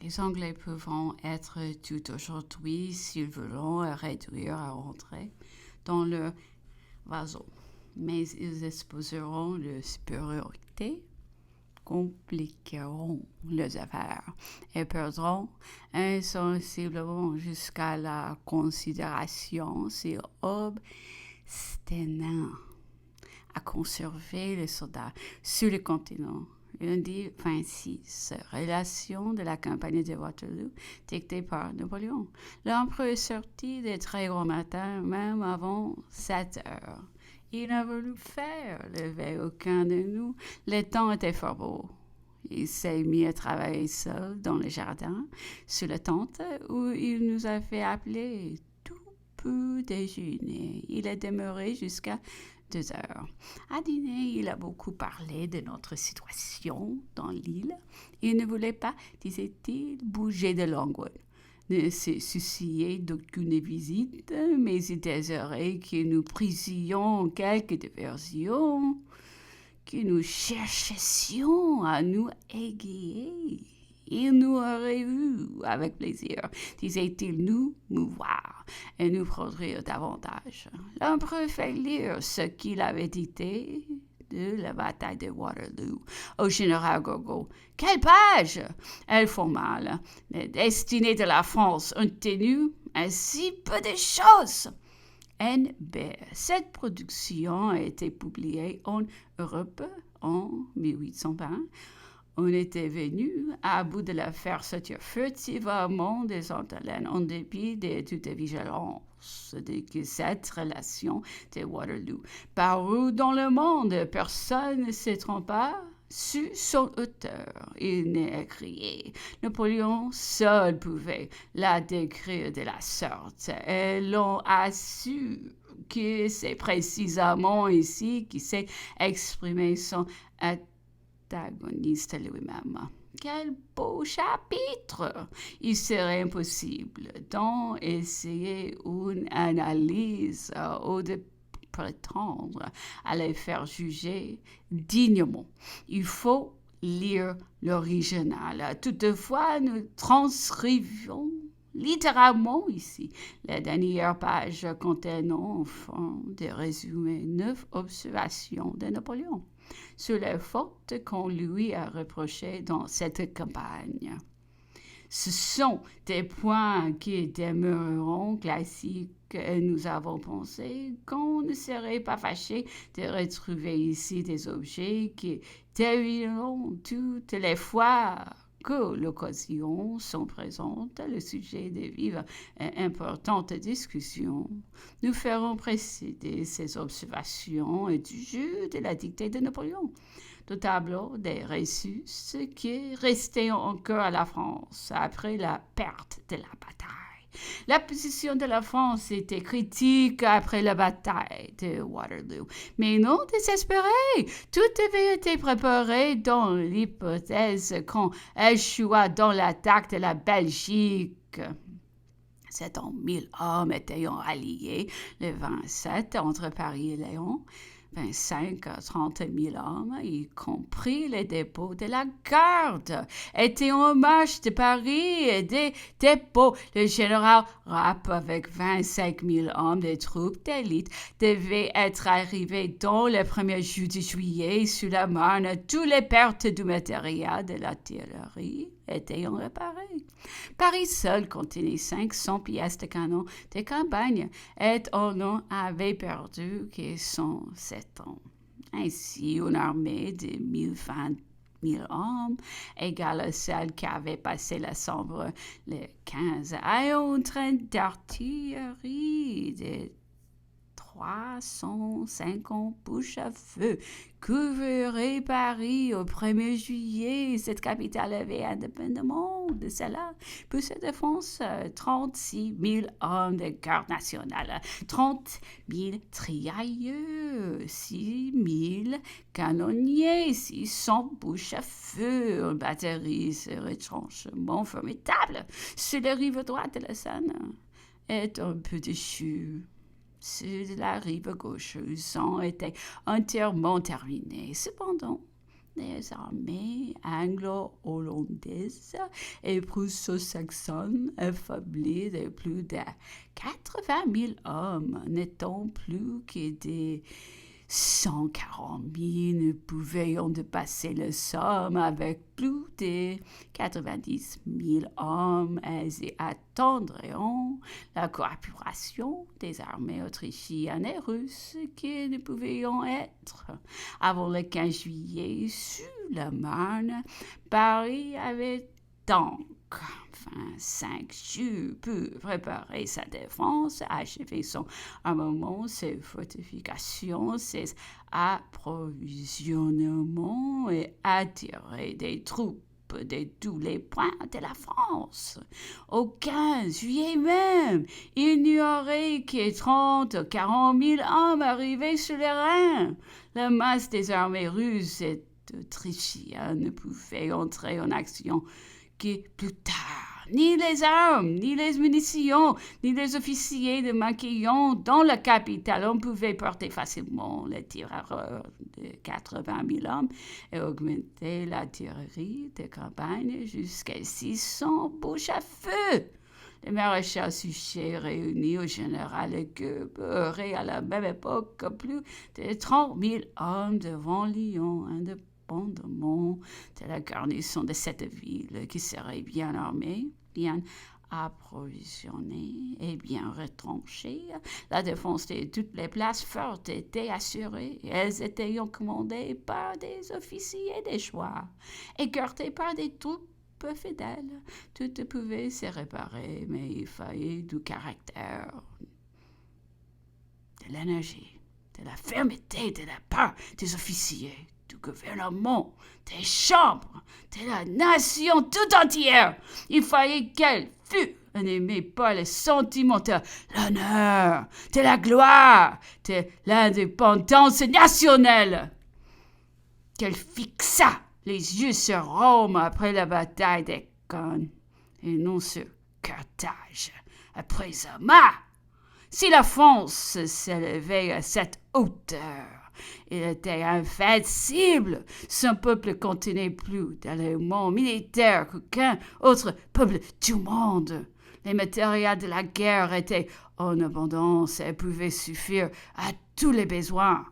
Les Anglais pourront être tout aujourd'hui s'ils voulont réduire à rentrer dans leur vaisseau, mais ils exposeront leur supériorité, compliqueront leurs affaires et perdront insensiblement jusqu'à la considération si obstinant à conserver les soldats sur le continent. Lundi 26, relation de la campagne de Waterloo dictée par Napoléon. L'empereur est sorti de très gros matin, même avant 7 heures. Il n'a voulu faire lever aucun de nous. Le temps était fort beau. Il s'est mis à travailler seul dans le jardin, sur la tente où il nous a fait appeler tout peu déjeuner. Il est demeuré jusqu'à 2 heures. À dîner, il a beaucoup parlé de notre situation dans l'île. Il ne voulait pas, disait-il, bouger de Longwood, ne se soucier d'aucune visite, mais il désirait que nous prisions quelques diversions, que nous cherchassions à nous égayer. Il nous aurait vu avec plaisir, disait-il, nous mouvoir et nous produire davantage. L'empereur fait lire ce qu'il avait dicté de la bataille de Waterloo au général Gogo. Quelle page! Elles font mal. Les destinées de la France ont tenu à si peu de choses. N.B. Cette production a été publiée en Europe en 1820. On était venu à bout de la faire sortir furtivement des Antilles en dépit de toute vigilance de que cette relation de Waterloo parut dans le monde. Personne ne se trompa sur son auteur. Il n'est crié. Napoléon seul pouvait la décrire de la sorte. Et l'on a su que c'est précisément ici qu'il s'est exprimé son antagoniste lui-même. Quel beau chapitre! Il serait impossible d'en essayer une analyse ou de prétendre à les faire juger dignement. Il faut lire l'original. Toutefois, nous transcrivons littéralement ici la dernière page contenant enfin des résumés 9 observations de Napoléon sur les fautes qu'on lui a reprochées dans cette campagne. Ce sont des points qui demeureront classiques et nous avons pensé qu'on ne serait pas fâché de retrouver ici des objets qui dévileront toutes les fois que l'occasion s'en présente le sujet de vives et importantes discussions. Nous ferons précéder ces observations du jeu de la dictée de Napoléon, du tableau des ressources qui restaient encore à la France après la perte de la bataille. La position de la France était critique après la bataille de Waterloo, mais non désespérée. Tout avait été préparé dans l'hypothèse qu'on échoua dans l'attaque de la Belgique. C'est en 1000 hommes étaient alliés le 27 entre Paris et Lyon. 25 à 30 000 hommes, y compris les dépôts de la garde, étaient en marche de Paris et des dépôts. Le général Rapp, avec 25 000 hommes de troupes d'élite, devait être arrivé dans le premier jour de juillet sur la Marne. Toutes les pertes du matériel de l'artillerie étaient réparées. Paris seul contenait 500 pièces de canon de campagne et on en avait perdu que 107 ans. Ainsi, une armée de 1020 000 hommes, égale à celle qui avait passé la Sambre le 15, a un train d'artillerie de 350 bouches à feu couvrirait Paris au 1er juillet. Cette capitale avait, indépendamment de cela, pour sa défense 36 000 hommes de garde nationale, 30 000 triailleurs, 6 000 canonniers, 600 bouches à feu, une batterie de retranchement formidable sur la rive droite de la Seine et un peu dessus. Sur la rive gauche, le sang était entièrement terminé. Cependant, des armées anglo-hollandaises et prusso-saxonnes affaiblies de plus de 80 000 hommes, n'étant plus que des 140 000, ne pouvions dépasser le Somme avec plus de 90 000 hommes et attendrions la coopération des armées autrichiennes et russes qui ne pouvions être. Avant le 15 juillet, sur la Marne, Paris avait donc 5 jours pour préparer sa défense, achever son armement, ses fortifications, ses approvisionnements et attirer des troupes de tous les points de la France. Au 15 juillet même, il n'y aurait que 30 ou 40 000 hommes arrivés sur les Rhin. La masse des armées russes et autrichiennes ne pouvait entrer en action que plus tard. Ni les armes, ni les munitions, ni les officiers de Maquillon dans la capitale. On pouvait porter facilement les tireurs de 80 000 hommes et augmenter l'artillerie de campagne jusqu'à 600 bouches à feu. Le maréchal Suchet réuni au général Goebe aurait à la même époque plus de 30 000 hommes devant Lyon, indépendamment de la garnison de cette ville qui serait bien armée, bien approvisionnée et bien retranchée. La défense de toutes les places fortes était assurée. Elles étaient commandées par des officiers des choix et gardées par des troupes fidèles. Tout pouvait se réparer, mais il fallait du caractère, de l'énergie, de la fermeté de la part des officiers, du gouvernement, des chambres, de la nation tout entière. Il fallait qu'elle fût animée par les sentiments de l'honneur, de la gloire, de l'indépendance nationale. Qu'elle fixât les yeux sur Rome après la bataille des Cannes et non sur Carthage après Zama. Si la France s'élevait à cette hauteur, il était invincible. Son peuple contenait plus d'éléments militaires qu'aucun autre peuple du monde. Les matériaux de la guerre étaient en abondance et pouvaient suffire à tous les besoins.